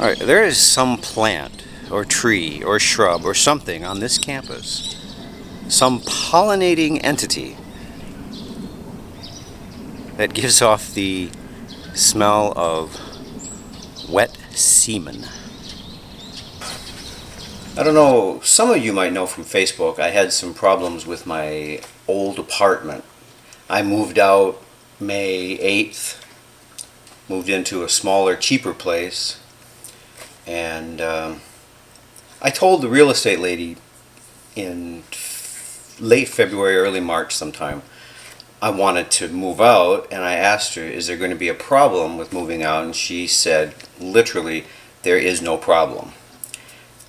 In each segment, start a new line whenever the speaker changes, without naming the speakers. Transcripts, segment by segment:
Alright, there is some plant or tree or shrub or something on this campus, some pollinating entity that gives off the smell of wet semen. I don't know, some of you might know from Facebook, I had some problems with my old apartment. I moved out May 8th, moved into a smaller, cheaper place, and I told the real estate lady in late February, early March sometime, I wanted to move out, and I asked her, is there going to be a problem with moving out? And she said, literally, there is no problem.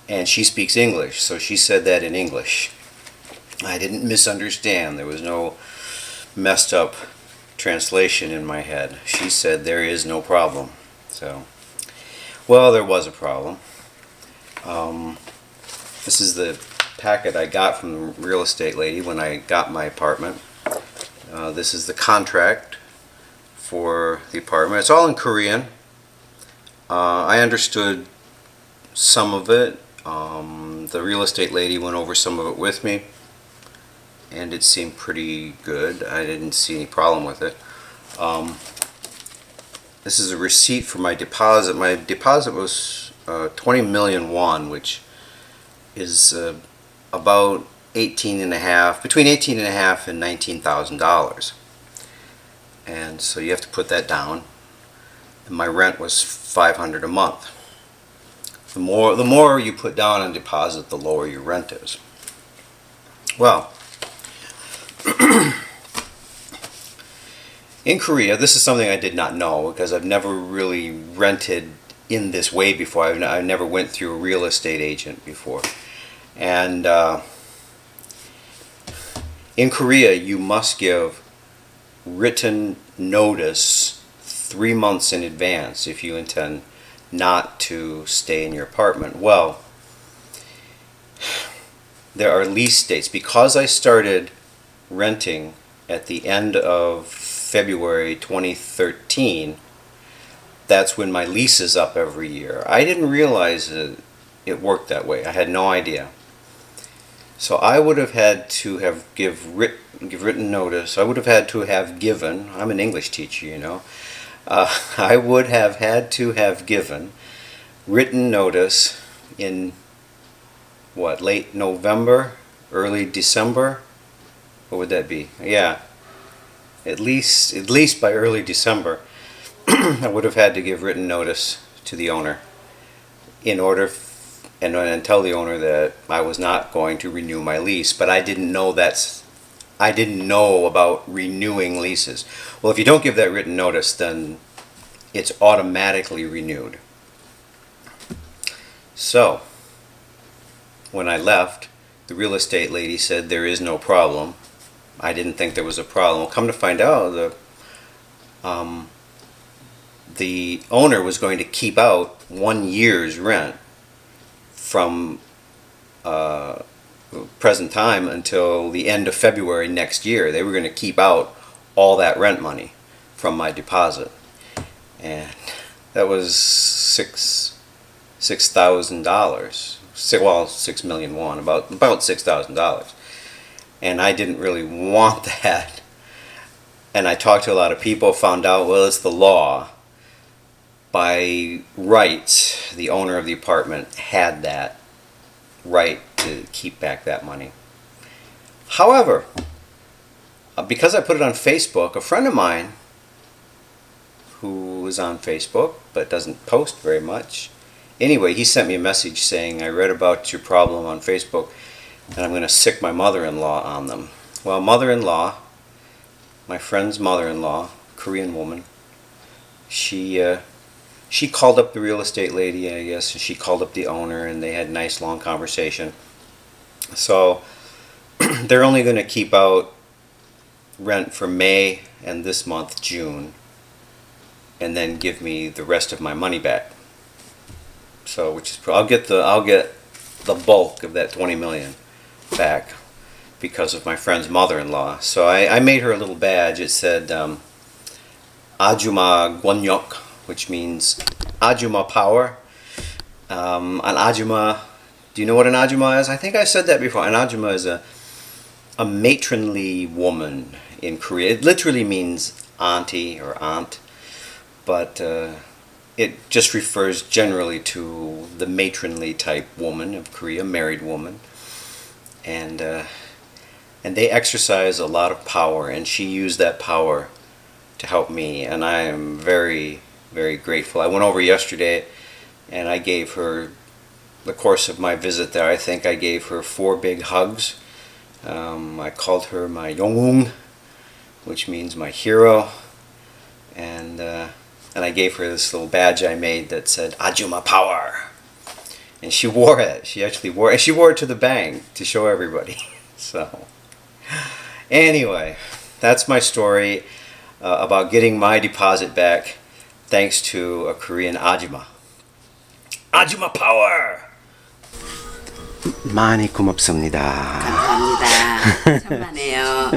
And she speaks English, so she said that in English. I didn't misunderstand. There was no messed up translation in my head. She said there is no problem. So, well, there was a problem. This is the packet I got from the real estate lady when I got my apartment. This is the contract for the apartment. It's all in Korean. I understood some of it. The real estate lady went over some of it with me, and it seemed pretty good. I didn't see any problem with it. This is a receipt for my deposit. My deposit was 20 million won, which is about 18 and a half, between 18 and a half and $19,000. And so you have to put that down. And my rent was $500 a month. The more you put down on deposit, the lower your rent is. Well, in Korea, this is something I did not know because I've never really rented in this way before. I never went through a real estate agent before. And in Korea, you must give written notice 3 months in advance if you intend not to stay in your apartment. Well, there are lease dates. Because I started renting at the end of February 2013, that's when my lease is up every year. I didn't realize that it worked that way. I had no idea. So I would have had to have give written notice. I would have had to have given, I'm an English teacher, you know, I would have had to have given written notice in what, late November, early December? What would that be? Yeah, at least by early December, I would have had to give written notice to the owner in order and tell the owner that I was not going to renew my lease. But I didn't know about renewing leases. Well, if you don't give that written notice, then it's automatically renewed. So, when I left, the real estate lady said there is no problem. I didn't think there was a problem. Come to find out, the owner was going to keep out 1 year's rent from present time until the end of February next year. They were going to keep out all that rent money from my deposit, and that was $6,000. Well, 6 million won, about $6,000, and I didn't really want that. And I talked to a lot of people, found out, well, it's the law. By rights, the owner of the apartment had that right to keep back that money. However, because I put it on Facebook, a friend of mine who is on Facebook but doesn't post very much, anyway, he sent me a message saying, I read about your problem on Facebook and I'm going to sick my mother-in-law on them. Well, mother-in-law, my friend's mother-in-law, Korean woman, she called up the real estate lady, I guess, and she called up the owner, and they had a nice long conversation. So they're only going to keep out rent for May and this month, June, and then give me the rest of my money back. So, I'll get the bulk of that 20 million back because of my friend's mother-in-law. So I made her a little badge. It said Ajumma Power, which means Ajumma Power, An Ajumma. Do you know what an Ajumma is? I think I said that before. An Ajumma is a matronly woman in Korea. It literally means auntie or aunt, but it just refers generally to the matronly type woman of Korea, married woman, and they exercise a lot of power, and she used that power to help me, and I am very, very grateful. I went over yesterday, and I gave her, the course of my visit there, I think I gave her 4 big hugs. I called her my Yongung, which means my hero, and I gave her this little badge I made that said Ajumma Power, and she wore it. She actually wore it. And she wore it to the bank to show everybody. So anyway, that's my story about getting my deposit back thanks to a Korean Ajumma. Ajumma Power! 많이 고맙습니다.
감사합니다. 천만에요.